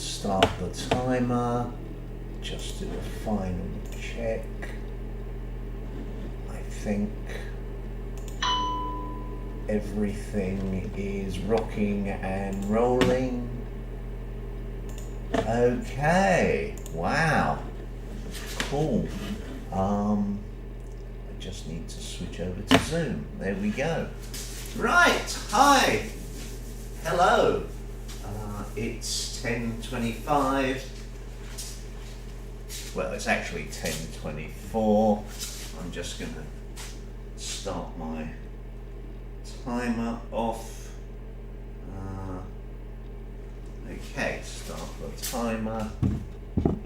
start the timer, just do a final check. I think everything is rocking and rolling. Okay, wow, cool. I just need to switch over to Zoom. There we go. Right, hi, hello. It's 10:25. Well, it's actually 10:24. I'm just going to start my timer off. Okay, start the timer.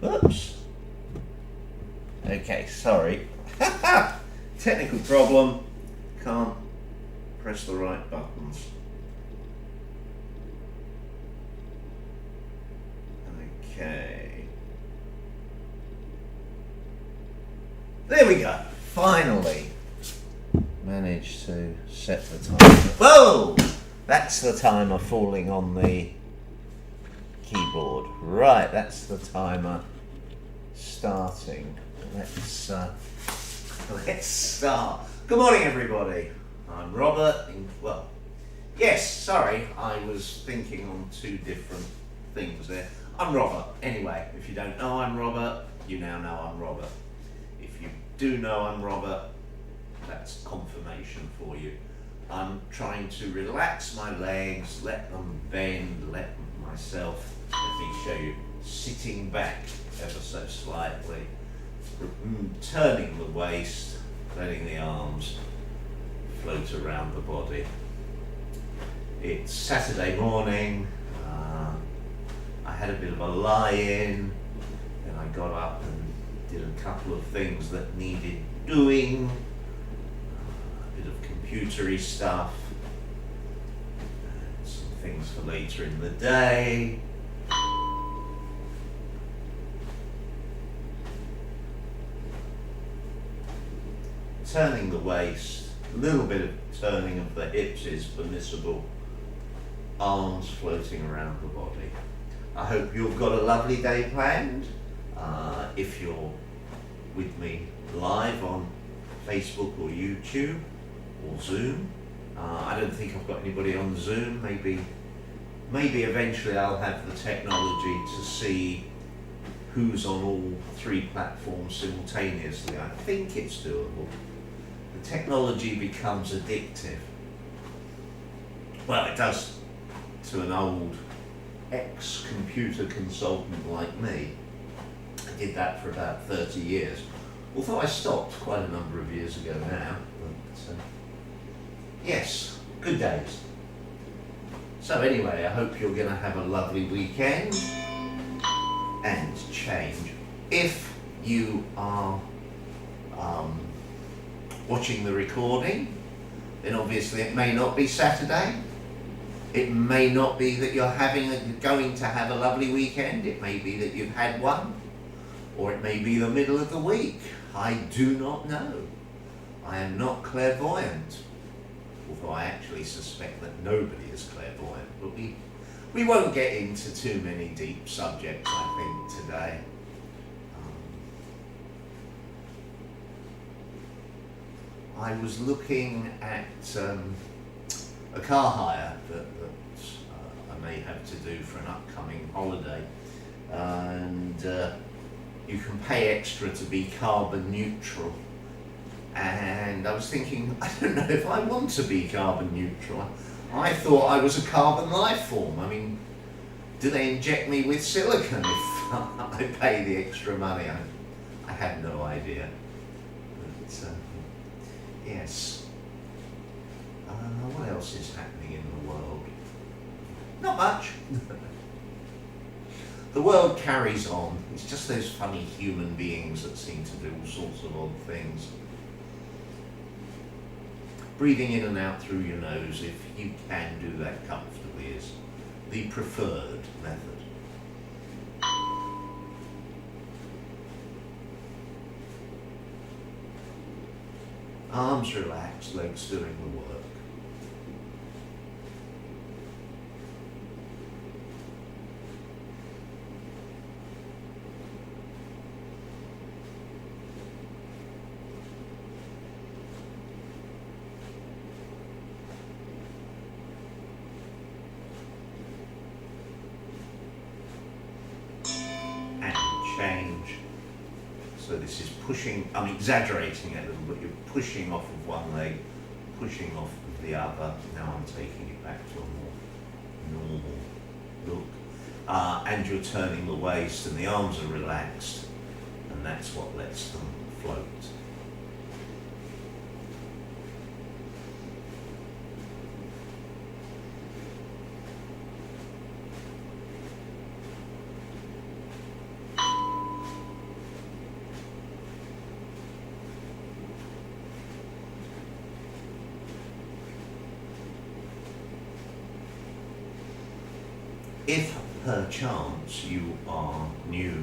Oops. Okay, sorry. Technical problem. Can't press the right buttons. Okay. There we go. Finally managed to set the timer. Whoa! That's the timer falling on the keyboard. Right, that's the timer starting. Let's start. Good morning, everybody. I'm Robert. Well, yes, sorry, I was thinking on two different things there. I'm Robert. Anyway, if you don't know I'm Robert, you now know I'm Robert. If you do know I'm Robert, that's confirmation for you. I'm trying to relax my legs, let them bend, let myself, let me show you, sitting back ever so slightly, turning the waist, letting the arms float around the body. It's Saturday morning. I had a bit of a lie-in, and I got up and did a couple of things that needed doing, a bit of computery stuff, and some things for later in the day. Turning the waist, a little bit of turning of the hips is permissible, arms floating around the body. I hope you've got a lovely day planned. If you're with me live on Facebook or YouTube or Zoom, I don't think I've got anybody on Zoom. Maybe eventually I'll have the technology to see who's on all three platforms simultaneously. I think it's doable. The technology becomes addictive. Well, it does to an old ex-computer consultant like me. I did that for about 30 years. Although I stopped quite a number of years ago now. But, yes, good days. So anyway, I hope you're going to have a lovely weekend and change. If you are watching the recording, then obviously it may not be Saturday. It may not be that you're going to have a lovely weekend. It may be that you've had one, or it may be the middle of the week. I do not know. I am not clairvoyant, although I actually suspect that nobody is clairvoyant. But we won't get into too many deep subjects, I think, today. I was looking at a car hire that I may have to do for an upcoming holiday, and you can pay extra to be carbon neutral. And I was thinking, I don't know if I want to be carbon neutral. I thought I was a carbon life form. I mean, do they inject me with silicon if I pay the extra money? I have no idea. But, yes. What else is happening in the world? Not much. The world carries on. It's just those funny human beings that seem to do all sorts of odd things. Breathing in and out through your nose, if you can do that comfortably, is the preferred method. Arms relaxed, legs doing the work. So this is pushing, I'm exaggerating it a little, but you're pushing off of one leg, pushing off of the other. Now I'm taking it back to a more normal look. And you're turning the waist and the arms are relaxed, and that's what lets them float. If perchance you are new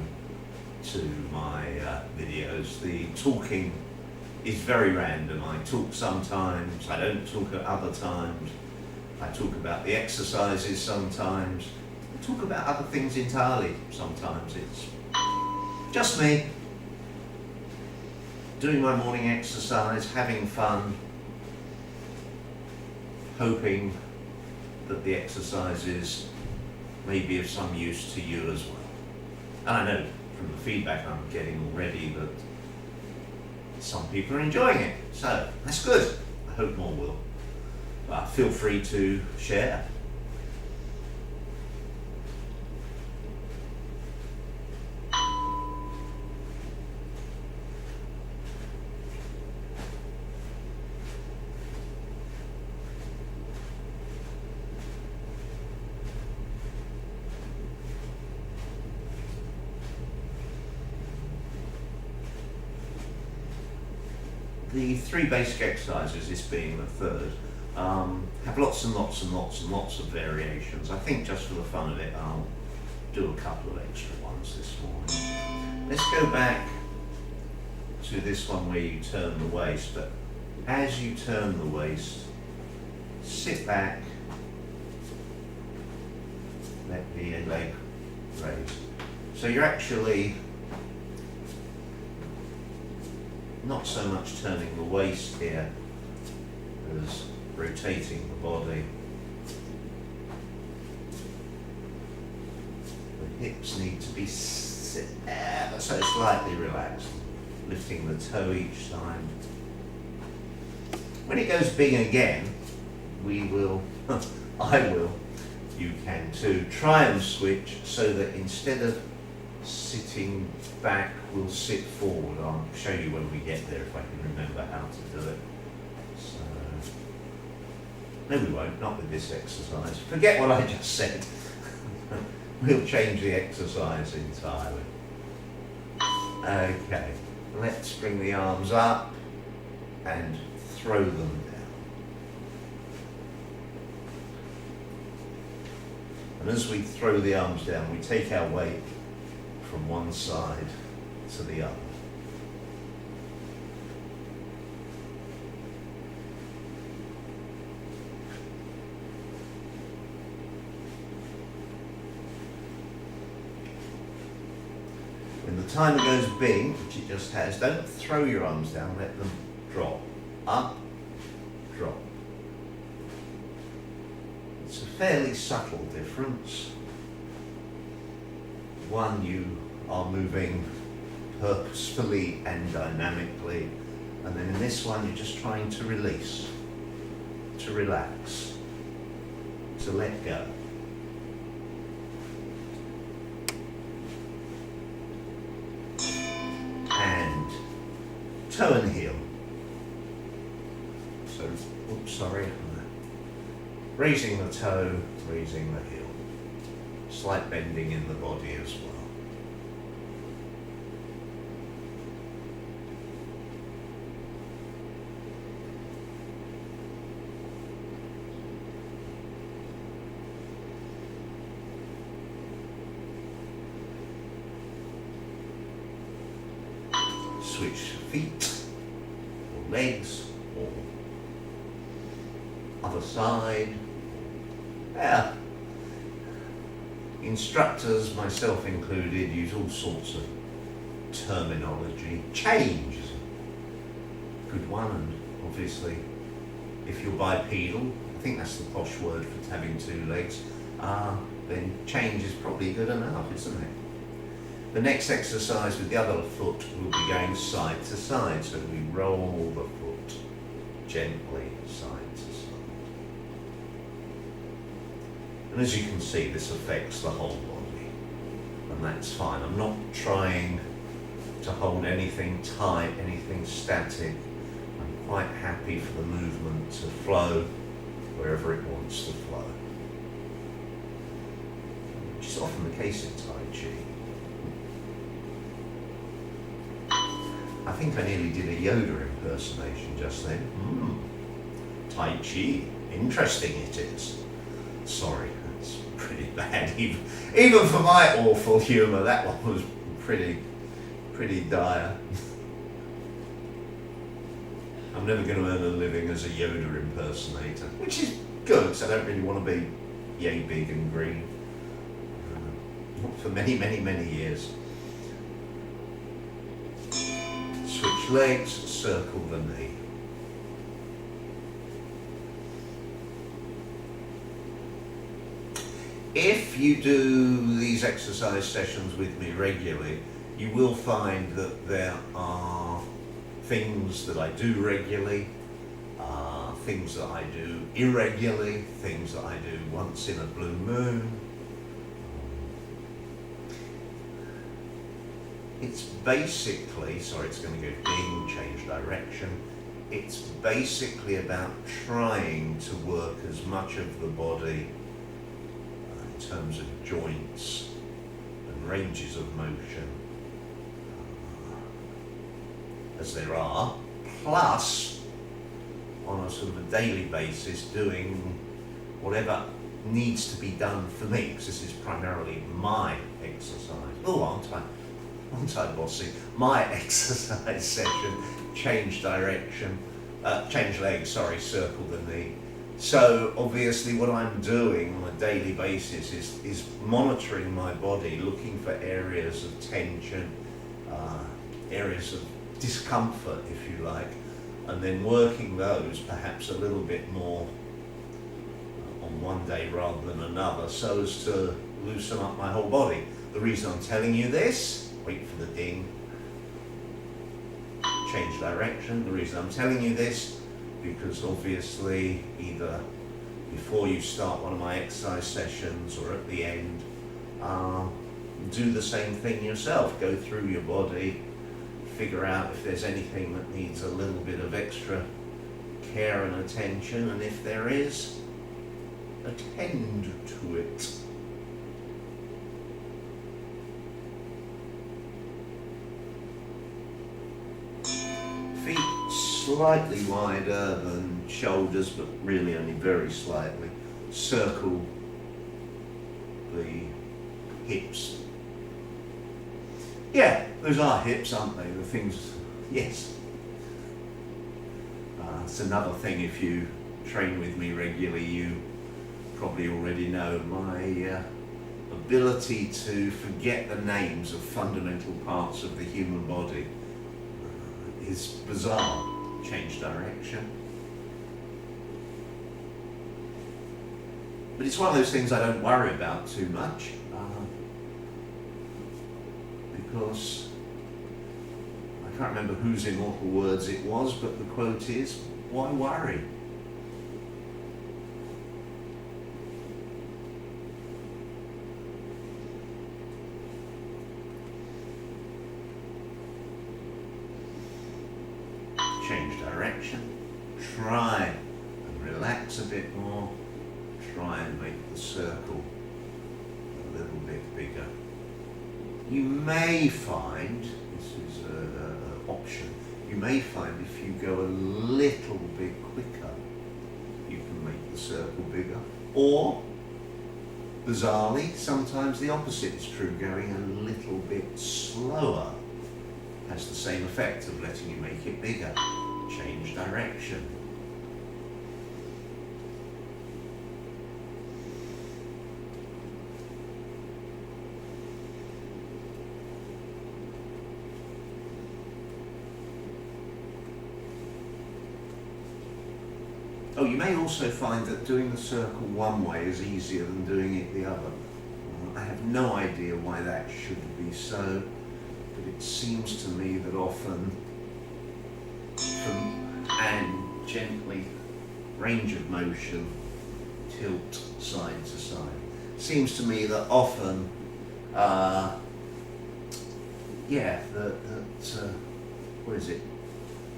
to my videos, the talking is very random. I talk sometimes, I don't talk at other times. I talk about the exercises sometimes. I talk about other things entirely sometimes. It's just me doing my morning exercise, having fun, hoping that the exercises may be of some use to you as well. And I know from the feedback I'm getting already that some people are enjoying it, so that's good. I hope more will. Feel free to share. The three basic exercises, this being the third, have lots and lots and lots and lots of variations. I think just for the fun of it, I'll do a couple of extra ones this morning. Let's go back to this one where you turn the waist, but as you turn the waist, sit back, let the leg raise. So you're actually not so much turning the waist here as rotating the body. The hips need to be ever so slightly relaxed, lifting the toe each side. When it goes big again, we will, I will, you can too, try and switch so that instead of sitting back, we'll sit forward. I'll show you when we get there if I can remember how to do it. So, no we won't, not with this exercise. Forget what I just said. We'll change the exercise entirely. Okay, let's bring the arms up and throw them down. And as we throw the arms down, we take our weight from one side to the other. When the timer goes bing, which it just has, don't throw your arms down, let them drop. Up, drop. It's a fairly subtle difference. One, you are moving purposefully and dynamically, and then in this one you're just trying to release, to relax, to let go. And toe and heel. So, oops, sorry. Raising the toe, raising the heel. Slight bending in the body as well. Switch feet, or legs, or other side. Yeah. Instructors, myself included, use all sorts of terminology. Change is a good one, and obviously if you're bipedal, I think that's the posh word for having two legs, then change is probably good enough, isn't it? The next exercise with the other foot will be going side to side, so we roll the foot gently side to side. And as you can see, this affects the whole body, and that's fine. I'm not trying to hold anything tight, anything static. I'm quite happy for the movement to flow wherever it wants to flow, which is often the case in Tai Chi. I think I nearly did a Yoda impersonation just then. Tai Chi, interesting it is. Sorry, that's pretty bad. Even for my awful humour, that one was pretty dire. I'm never going to earn a living as a Yoda impersonator, which is good, because I don't really want to be yay big and green. Not for many, many, many years. Switch legs, circle the knee. If you do these exercise sessions with me regularly, you will find that there are things that I do regularly, things that I do irregularly, things that I do once in a blue moon. It's basically, sorry, it's going to go ding, change direction. It's basically about trying to work as much of the body in terms of joints and ranges of motion as there are, plus on a sort of a daily basis doing whatever needs to be done for me, because this is primarily my exercise. Oh, aren't I bossy? My exercise session, change direction, change legs, sorry, circle the knee. So obviously what I'm doing on a daily basis is monitoring my body, looking for areas of tension, areas of discomfort, if you like, and then working those perhaps a little bit more on one day rather than another, so as to loosen up my whole body. The reason I'm telling you this, wait for the ding, change direction. The reason I'm telling you this, because obviously either before you start one of my exercise sessions or at the end, do the same thing yourself. Go through your body, figure out if there's anything that needs a little bit of extra care and attention, and if there is, attend to it. Feet slightly wider than shoulders, but really only very slightly. Circle the hips. Yeah, those are hips, aren't they? The things, yes. It's another thing, if you train with me regularly, you probably already know my ability to forget the names of fundamental parts of the human body is bizarre. Change direction. But it's one of those things I don't worry about too much, because I can't remember whose immortal words it was, but the quote is, why worry? Change direction, try and relax a bit more, try and make the circle a little bit bigger. You may find, this is an option, you may find if you go a little bit quicker, you can make the circle bigger. Or, bizarrely, sometimes the opposite is true, going a little bit slower has the same effect of letting you make it bigger. Change direction. Oh, you may also find that doing the circle one way is easier than doing it the other. I have no idea why that should be so, but it seems to me that often, and gently, range of motion, tilt side to side. Seems to me that often, what is it?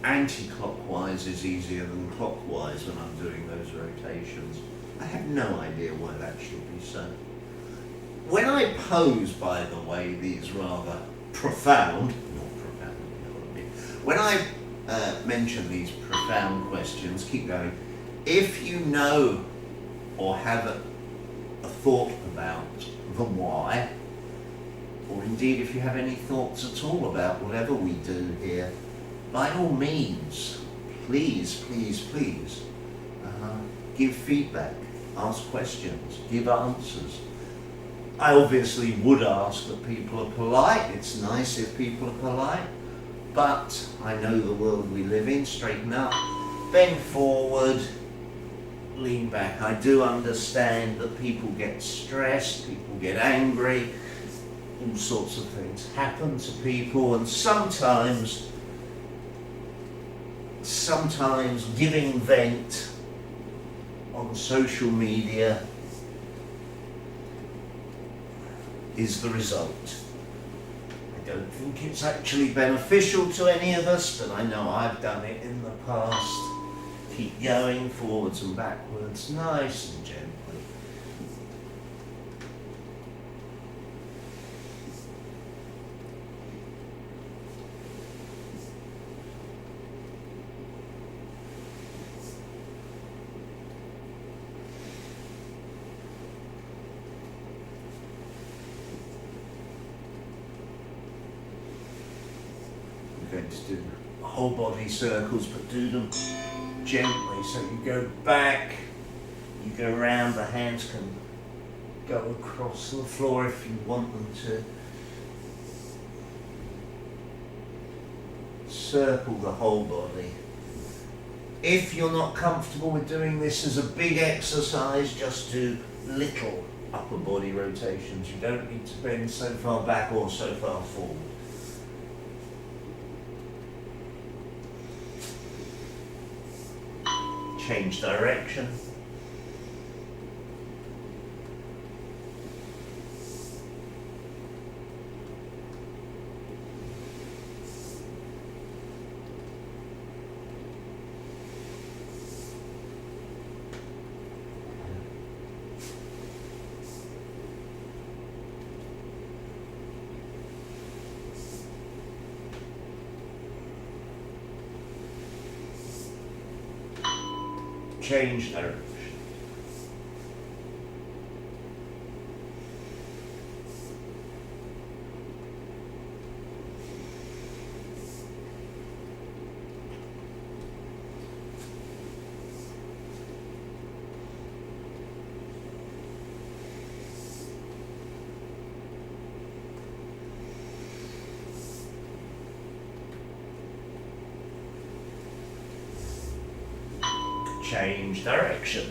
Anti-clockwise is easier than clockwise when I'm doing those rotations. I have no idea why that should be so. When I pose, by the way, these rather profound, not profound, you know what I mean. When I mention these profound questions, keep going. If you know or have a thought about the why, or indeed if you have any thoughts at all about whatever we do here, by all means, please give feedback, ask questions, give answers. I obviously would ask that people are polite. It's nice if people are polite, but I know the world we live in. Straighten up, bend forward, lean back. I do understand that people get stressed, people get angry, all sorts of things happen to people, and sometimes giving vent on social media is the result. I don't think it's actually beneficial to any of us, but I know I've done it in the past. Keep going forwards and backwards, nice and gently. We're going to do whole body circles, but do them gently. So you go back, you go round, the hands can go across the floor if you want them to. Circle the whole body. If you're not comfortable with doing this as a big exercise, just do little upper body rotations. You don't need to bend so far back or so far forward. Change direction. Change direction. Change direction.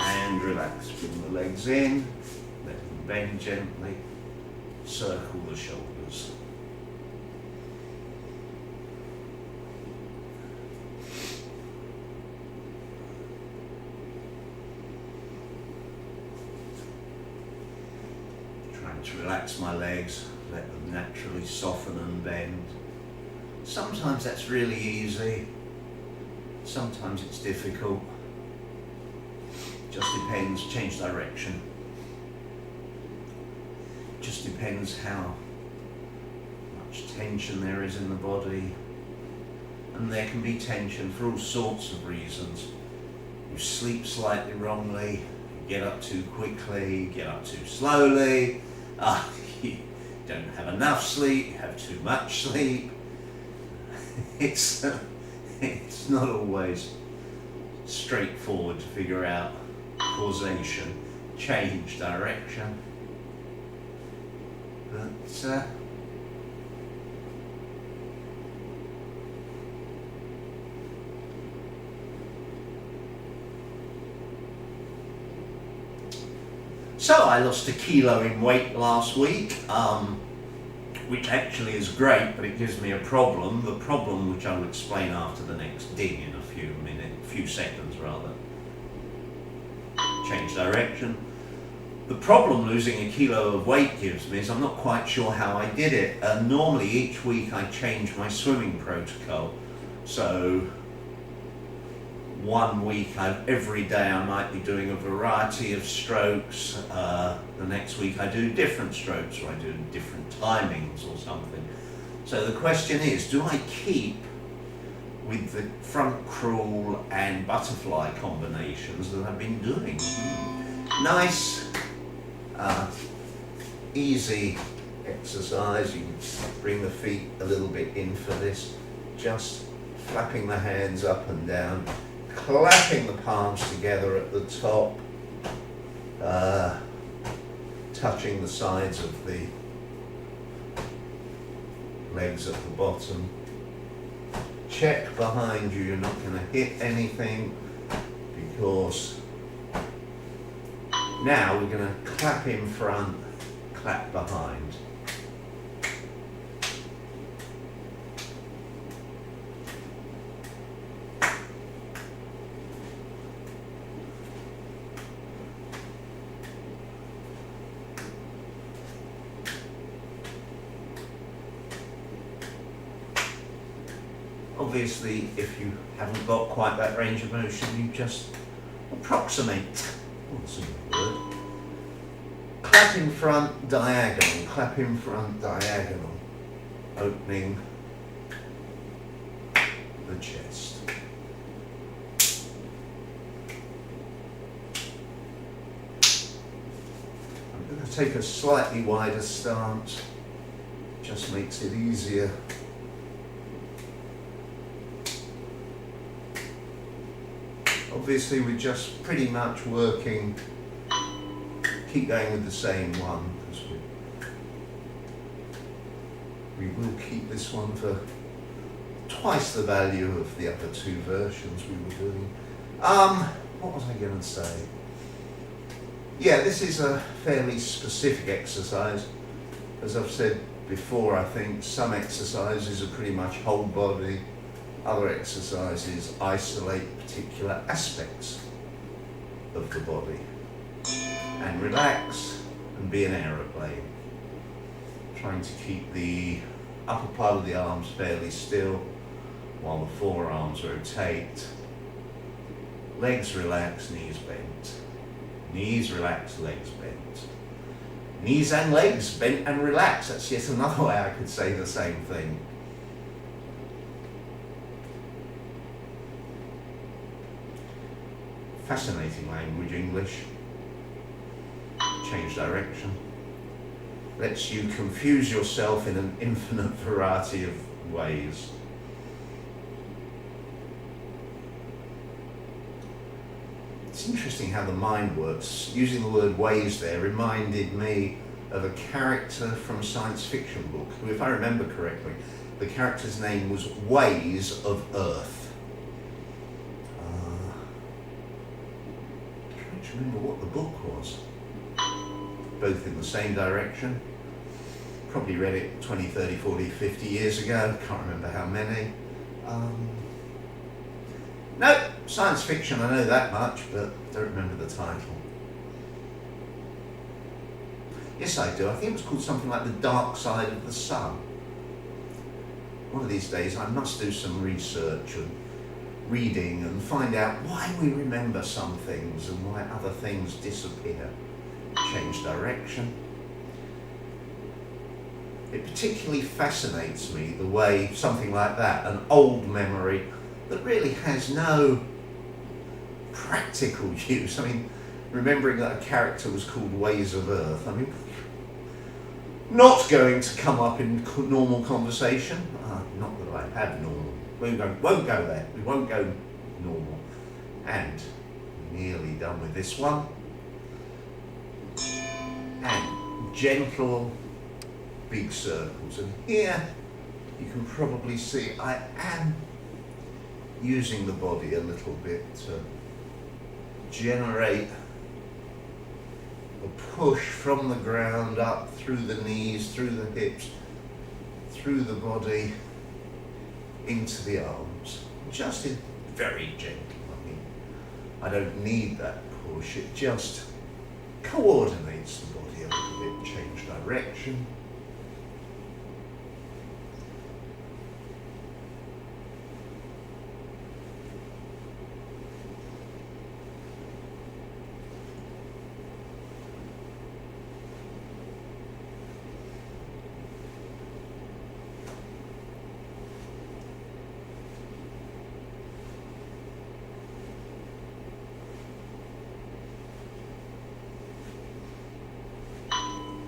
And relax, bring the legs in, let them bend gently, circle the shoulders. Trying to relax my legs, let them naturally soften and bend. Sometimes that's really easy, sometimes it's difficult. Just depends, change direction. Just depends how much tension there is in the body. And there can be tension for all sorts of reasons. You sleep slightly wrongly, you get up too quickly, you get up too slowly, you don't have enough sleep, you have too much sleep. It's not always straightforward to figure out causation, change direction. But so I lost a kilo in weight last week, which actually is great, but it gives me a problem. The problem, which I'll explain after the next ding in a few seconds rather. Change direction. The problem losing a kilo of weight gives me is I'm not quite sure how I did it. Normally each week I change my swimming protocol. So one week every day I might be doing a variety of strokes. The next week I do different strokes, or I do different timings or something. So the question is, do I keep with the front crawl and butterfly combinations that I've been doing? Nice, easy exercise. You can bring the feet a little bit in for this, just flapping the hands up and down, clapping the palms together at the top, touching the sides of the legs at the bottom. Check behind you, you're not going to hit anything, because now we're going to clap in front, clap behind. Obviously, if you haven't got quite that range of motion, you just approximate. What's a good word? Clap in front, diagonal. Clap in front, diagonal. Opening the chest. I'm going to take a slightly wider stance. Just makes it easier. Obviously, we're just pretty much working, keep going with the same one, because we will keep this one for twice the value of the other two versions we were doing. What was I going to say? Yeah, this is a fairly specific exercise. As I've said before, I think some exercises are pretty much whole body. Other exercises isolate particular aspects of the body and relax and be an aeroplane. Trying to keep the upper part of the arms fairly still while the forearms rotate. Legs relax, knees bent. Knees relax, legs bent. Knees and legs bent and relax. That's yet another way I could say the same thing. Fascinating language, English. Change direction. Lets you confuse yourself in an infinite variety of ways. It's interesting how the mind works. Using the word ways there reminded me of a character from a science fiction book, who, if I remember correctly, the character's name was Ways of Earth. Remember what the book was. Both in the same direction. Probably read it 20, 30, 40, 50 years ago. Can't remember how many. No, science fiction, I know that much, but don't remember the title. Yes, I do. I think it was called something like The Dark Side of the Sun. One of these days I must do some research and reading and find out why we remember some things and why other things disappear. Change direction. It particularly fascinates me the way something like that, an old memory that really has no practical use. I mean, remembering that a character was called Ways of Earth, I mean, not going to come up in normal conversation. Not that I have normal. We won't go there. We won't go normal. And nearly done with this one. And gentle big circles. And here you can probably see I am using the body a little bit to generate a push from the ground up through the knees, through the hips, through the body, into the arms. Just in very gentle. I don't need that push, it just coordinates the body a little bit, change direction.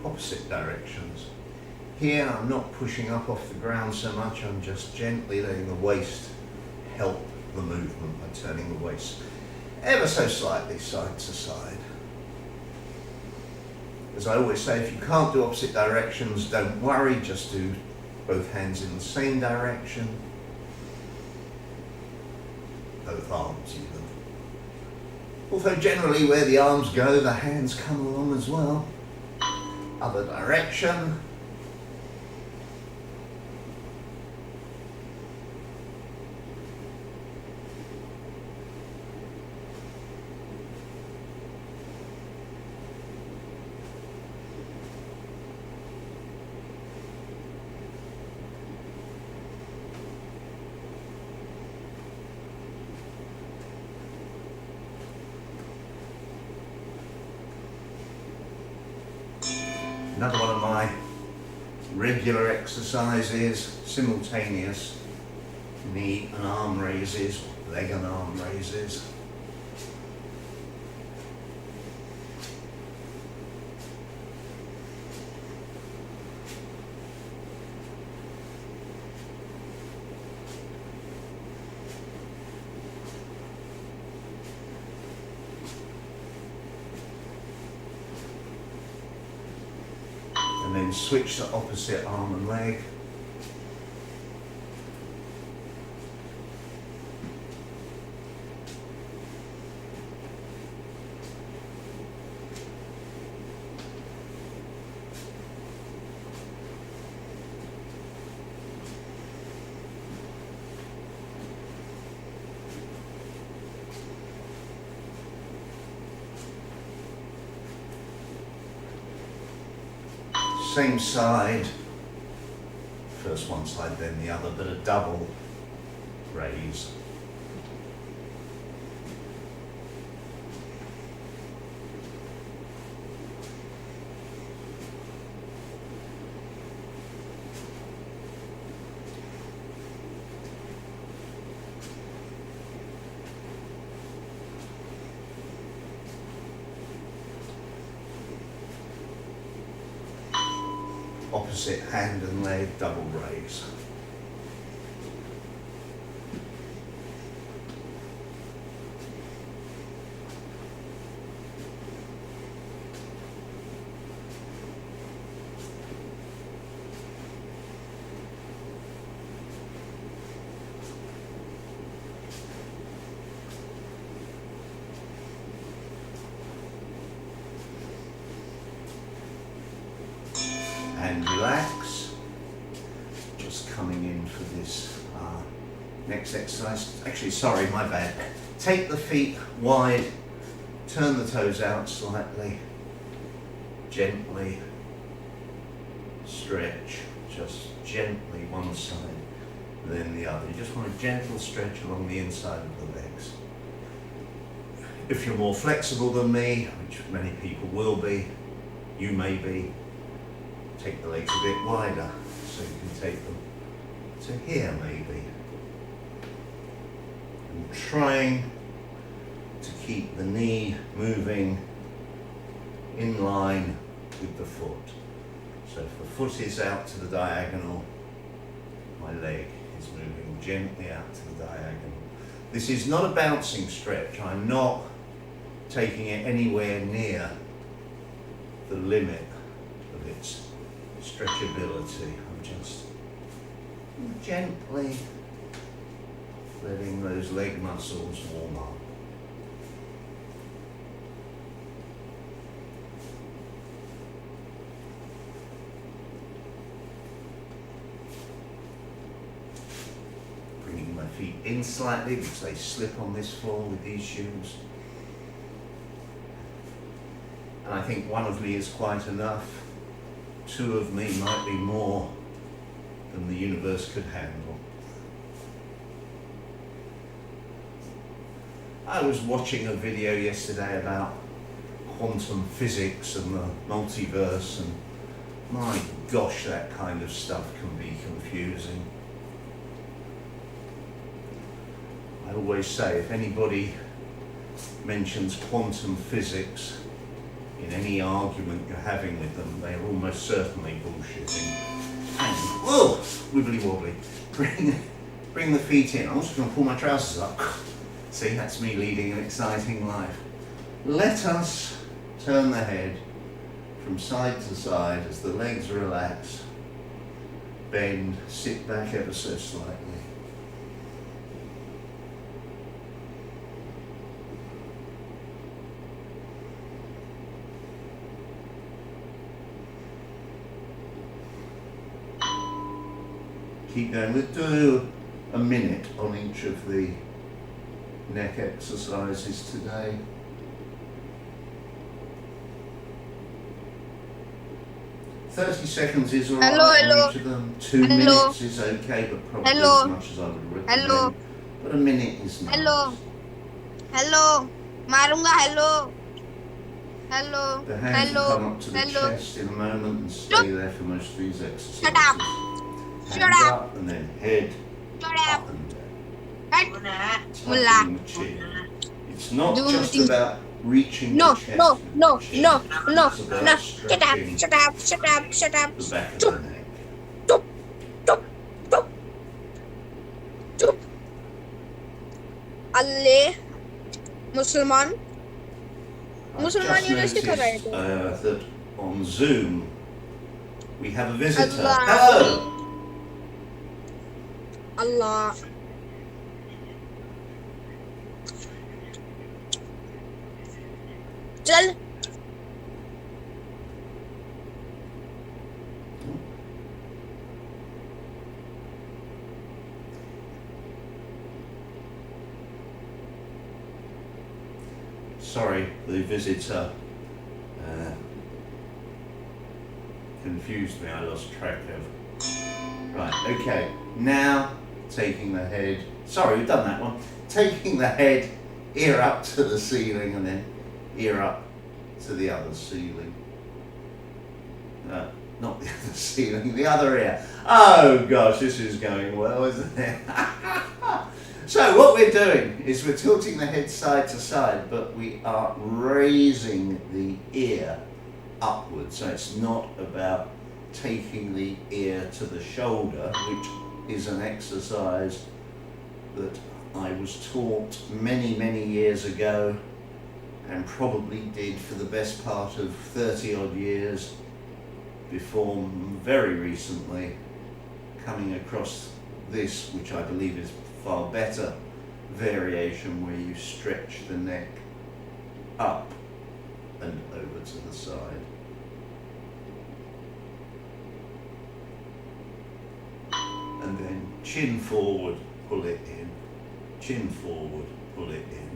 Opposite directions. Here I'm not pushing up off the ground so much, I'm just gently letting the waist help the movement by turning the waist ever so slightly side to side. As I always say, if you can't do opposite directions, don't worry, just do both hands in the same direction, both arms even. Although generally where the arms go, the hands come along as well. Other direction. Another one of my regular exercises, simultaneous knee and arm raises, leg and arm raises. And then switch to opposite arm and leg. Same side, first one side then the other, but a double raise. Opposite hand and leg, double raise. And relax. Just coming in for this next exercise. Actually, sorry, my bad. Take the feet wide, turn the toes out slightly, gently stretch, just gently one side, then the other. You just want a gentle stretch along the inside of the legs. If you're more flexible than me, which many people will be, you may be, take the legs a bit wider, so you can take them to here maybe. And trying to keep the knee moving in line with the foot. So if the foot is out to the diagonal, my leg is moving gently out to the diagonal. This is not a bouncing stretch. I'm not taking it anywhere near the limit of its stretchability. I'm just gently letting those leg muscles warm up. Bringing my feet in slightly because they slip on this floor with these shoes. And I think one of me is quite enough. Two of me might be more than the universe could handle. I was watching a video yesterday about quantum physics and the multiverse, and my gosh, that kind of stuff can be confusing. I always say, if anybody mentions quantum physics in any argument you're having with them, they're almost certainly bullshitting. And, whoa, wibbly wobbly. Bring the feet in. I'm also going to pull my trousers up. See, that's me leading an exciting life. Let us turn the head from side to side as the legs relax. Bend, sit back ever so slightly. Keep going. We'll do a minute on each of the neck exercises today. "30 seconds is alright on each of them. 2 minutes is okay, but probably as much as I would recommend. But a minute is nice. Hello. Marunga, hello. Hello. The hands will come up to the chest in a moment and stay there for most of these exercises. Shut up. Hands up and then head up and down. Touching the chin. It's not just about reaching the chest. No. Shut up. The back of the neck. Allah, Musliman. I've just noticed that on Zoom we have a visitor. Hello. Allah. Chal. Sorry, the visitor confused me. I lost track of. Right, okay. Now taking the head. Sorry, we've done that one. Taking the head, ear up to the ceiling, and then ear up to the other ceiling. Not the other ceiling, the other ear. Oh gosh, this is going well, isn't it? So what we're doing is we're tilting the head side to side, but we are raising the ear upwards. So it's not about taking the ear to the shoulder, which is an exercise that I was taught many, many years ago, and probably did for the best part of 30 odd years before very recently coming across this, which I believe is far better variation, where you stretch the neck up and over to the side. And then chin forward, pull it in. Chin forward, pull it in.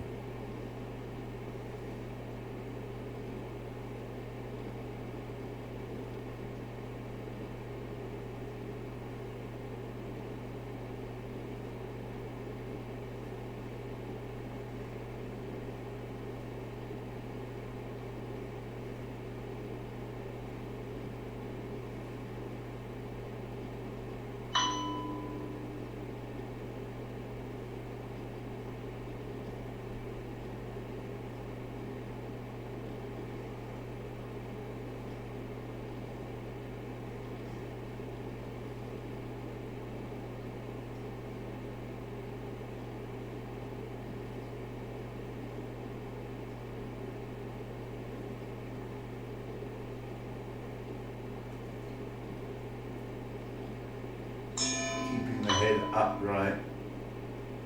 upright,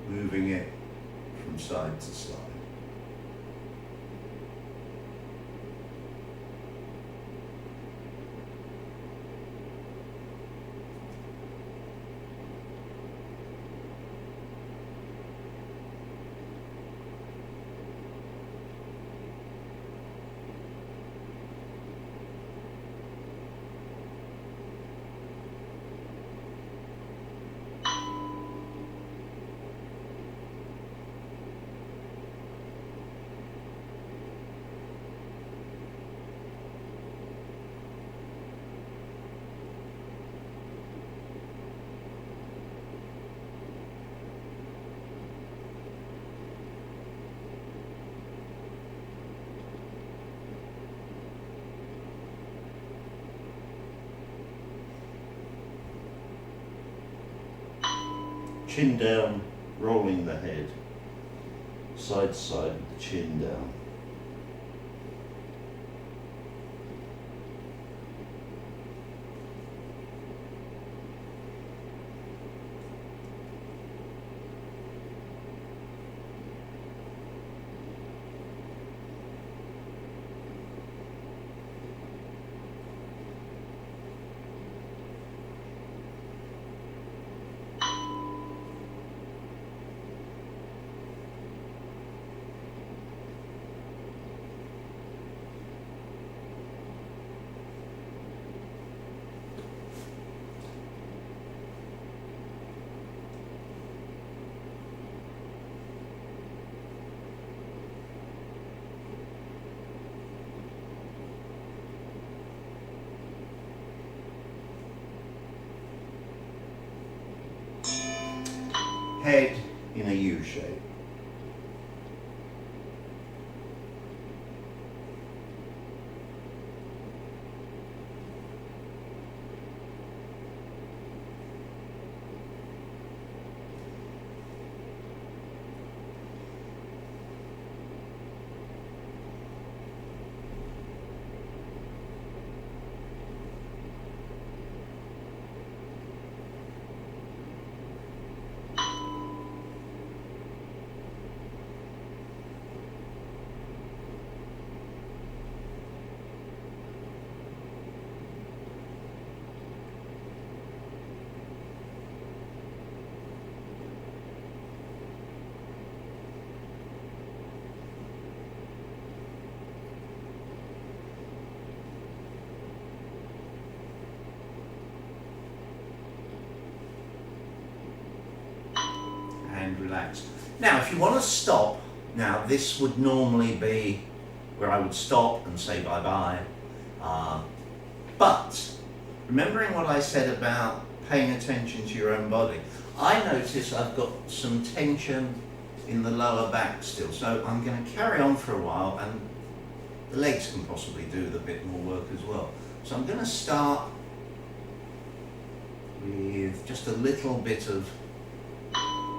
moving it from side to side. Chin down, rolling the head, side to side with the chin down. Head in a U shape. And relax. Now, if you want to stop, now this would normally be where I would stop and say bye-bye. But remembering what I said about paying attention to your own body, I notice I've got some tension in the lower back still. So I'm going to carry on for a while, and the legs can possibly do the bit more work as well. So I'm going to start with just a little bit of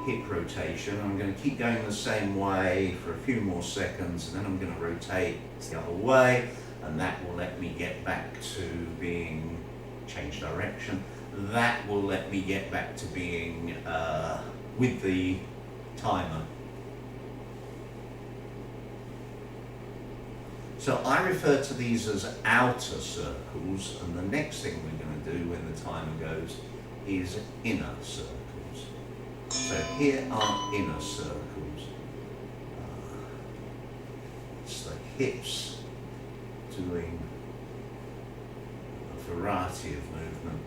hip rotation. I'm going to keep going the same way for a few more seconds, and then I'm going to rotate the other way, and that will let me get back to being change direction. That will let me get back to being with the timer. So I refer to these as outer circles, and the next thing we're going to do when the timer goes is inner circles. So here are inner circles. It's the hips doing a variety of movement.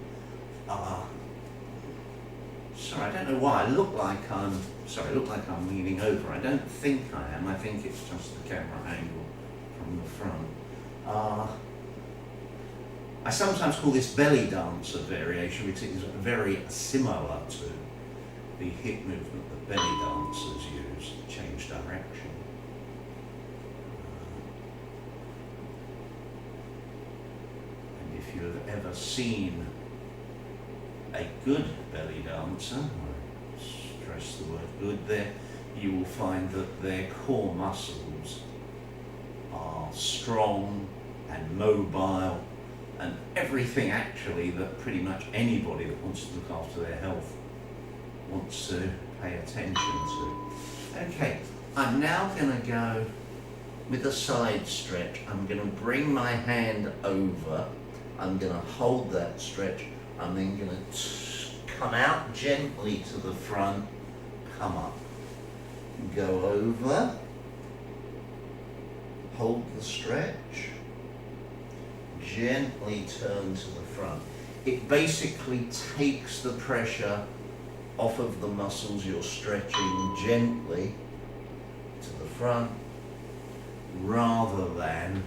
Sorry, I don't know why. I look like I'm leaning over. I don't think I am. I think it's just the camera angle from the front. I sometimes call this belly dancer variation, which is very similar to the hip movement that belly dancers use to change direction. And if you have ever seen a good belly dancer, I stress the word good there, you will find that their core muscles are strong and mobile, and everything actually that pretty much anybody that wants to look after their health wants to pay attention to. Okay, I'm now going to go with a side stretch. I'm going to bring my hand over. I'm going to hold that stretch. I'm then going to come out gently to the front, come up, go over, hold the stretch, gently turn to the front. It basically takes the pressure off of the muscles you're stretching gently to the front, rather than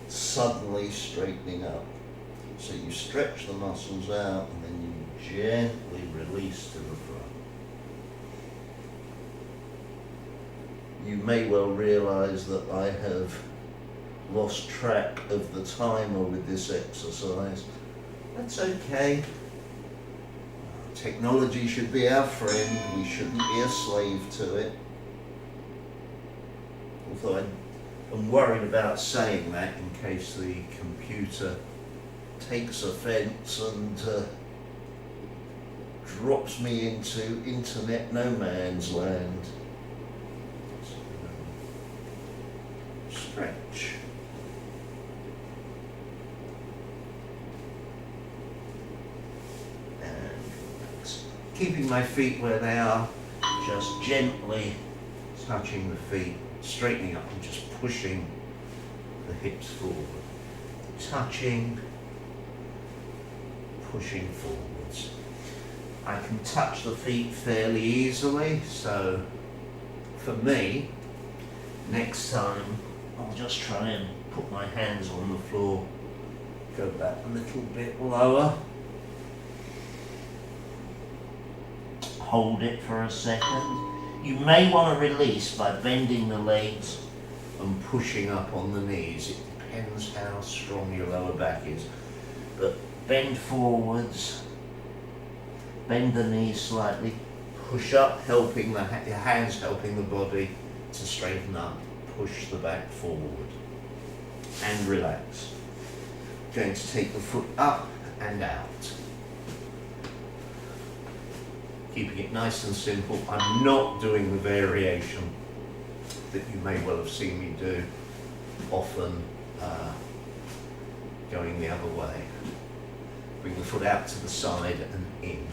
suddenly straightening up. So you stretch the muscles out and then you gently release to the front. You may well realize that I have lost track of the timer with this exercise. That's okay. Technology should be our friend. We shouldn't be a slave to it. Although I'm worried about saying that in case the computer takes offence and drops me into internet no man's land. Stretch. And relax. Keeping my feet where they are, just gently touching the feet, straightening up and just pushing the hips forward. Touching, pushing forwards. I can touch the feet fairly easily, so for me, next time I'll just try and put my hands on the floor, go back a little bit lower, hold it for a second. You may want to release by bending the legs and pushing up on the knees. It depends how strong your lower back is. But bend forwards, bend the knees slightly, push up, helping your hands helping the body to straighten up, push the back forward, and relax. Going to take the foot up and out. Keeping it nice and simple. I'm not doing the variation that you may well have seen me do, often going the other way. Bring the foot out to the side and in.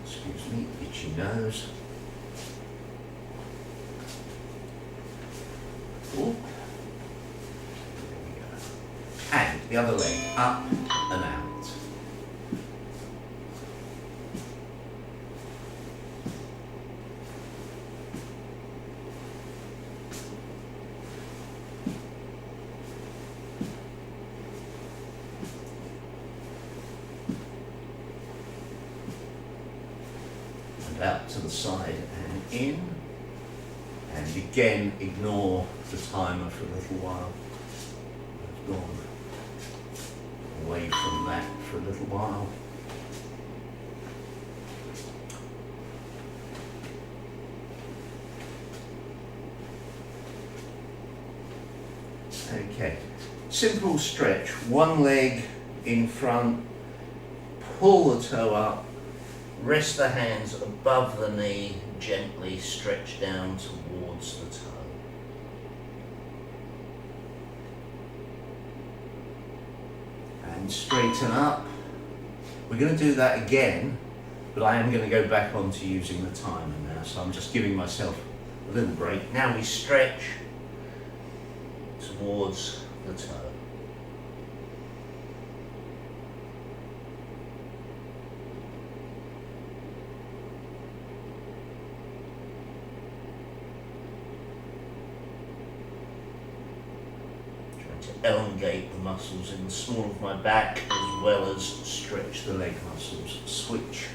Excuse me, itchy nose. Ooh. And the other leg, up and out. And out to the side and in. And again, ignore the timer for a little while. I've gone away from that for a little while. Okay, simple stretch, one leg in front, pull the toe up, rest the hands above the knee, gently stretch down towards the toe. And straighten up. We're going to do that again, but I am going to go back onto using the timer now, so I'm just giving myself a little break. Now we stretch towards the toe. Elongate the muscles in the small of my back as well as stretch the leg muscles. Switch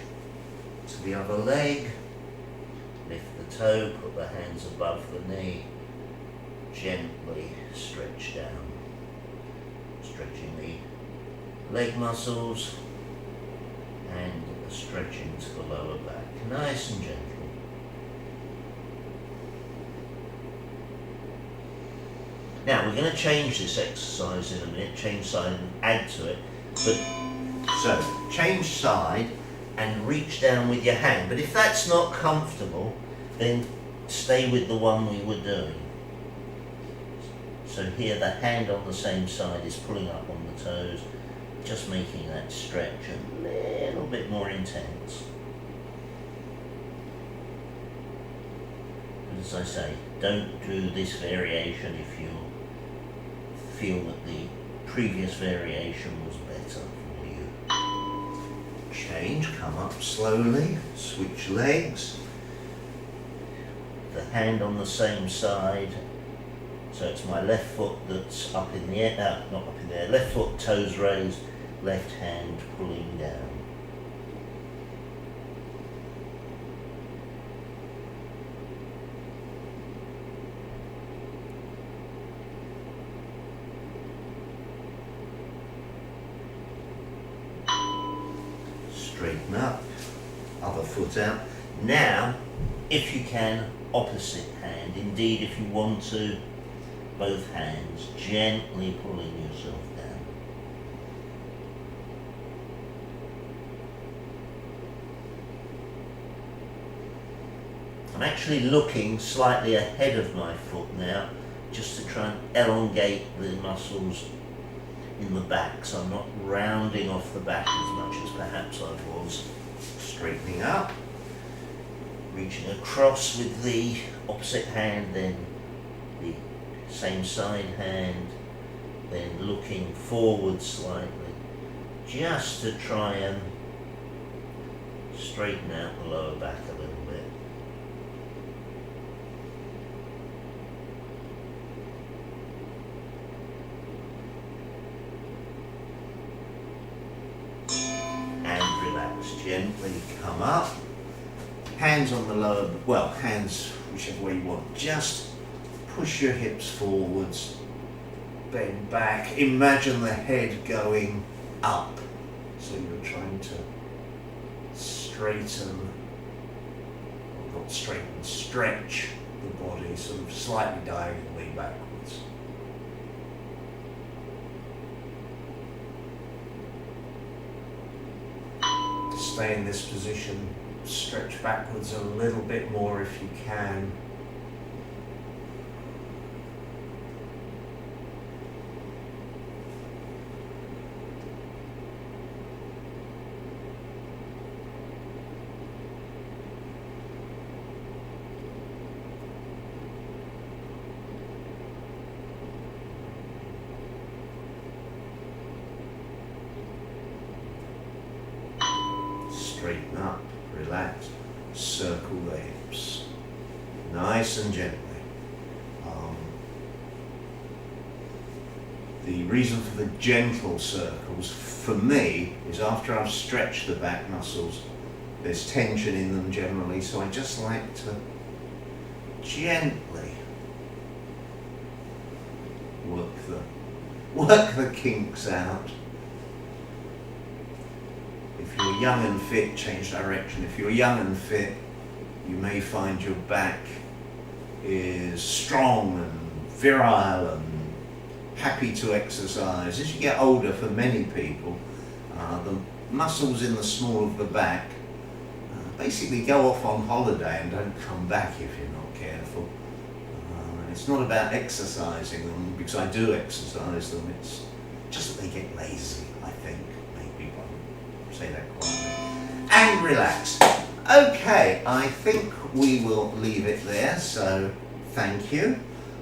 to the other leg, lift the toe, put the hands above the knee, gently stretch down, stretching the leg muscles and stretching to the lower back, nice and gentle. Now we're going to change this exercise in a minute, change side and add to it. But so change side and reach down with your hand. But if that's not comfortable, then stay with the one we were doing. So here the hand on the same side is pulling up on the toes, just making that stretch a little bit more intense. But as I say, don't do this variation if you feel that the previous variation was better for you. Change, come up slowly, switch legs. The hand on the same side, so it's my left foot that's up in the air, not up in the air, left foot toes raised, left hand pulling down. Straighten up, other foot out. Now, if you can, opposite hand. Indeed, if you want to, both hands, gently pulling yourself down. I'm actually looking slightly ahead of my foot now, just to try and elongate the muscles in the back, so I'm not rounding off the back as much as perhaps I was. Straightening up. Reaching across with the opposite hand, then the same side hand, then looking forward slightly, just to try and straighten out the lower back a little bit. And relax, gently come up. Hands on the lower, well, hands whichever way you want. Just push your hips forwards, bend back. Imagine the head going up. So you're trying to straighten, or not straighten, stretch the body sort of slightly diagonally backwards. Stay in this position. Stretch backwards a little bit more if you can. Straighten up. Relax, circle the hips, nice and gently. The reason for the gentle circles, for me, is after I've stretched the back muscles, there's tension in them generally, so I just like to gently work the kinks out. If you're young and fit, change direction. If you're young and fit, you may find your back is strong and virile and happy to exercise. As you get older, for many people, the muscles in the small of the back basically go off on holiday and don't come back if you're not careful. It's not about exercising them, because I do exercise them. It's just that they get lazy, I think. Maybe I'll say that quietly. And relax. Okay, I think we will leave it there, so thank you.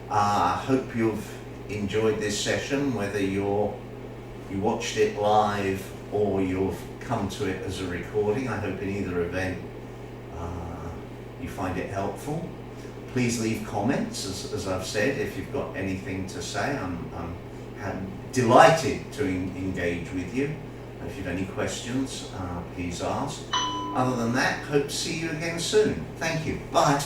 I hope you've enjoyed this session, whether you watched it live or you've come to it as a recording. I hope in either event you find it helpful. Please leave comments, as I've said, if you've got anything to say. I'm delighted to engage with you. If you've any questions, please ask. Other than that, hope to see you again soon. Thank you. Bye.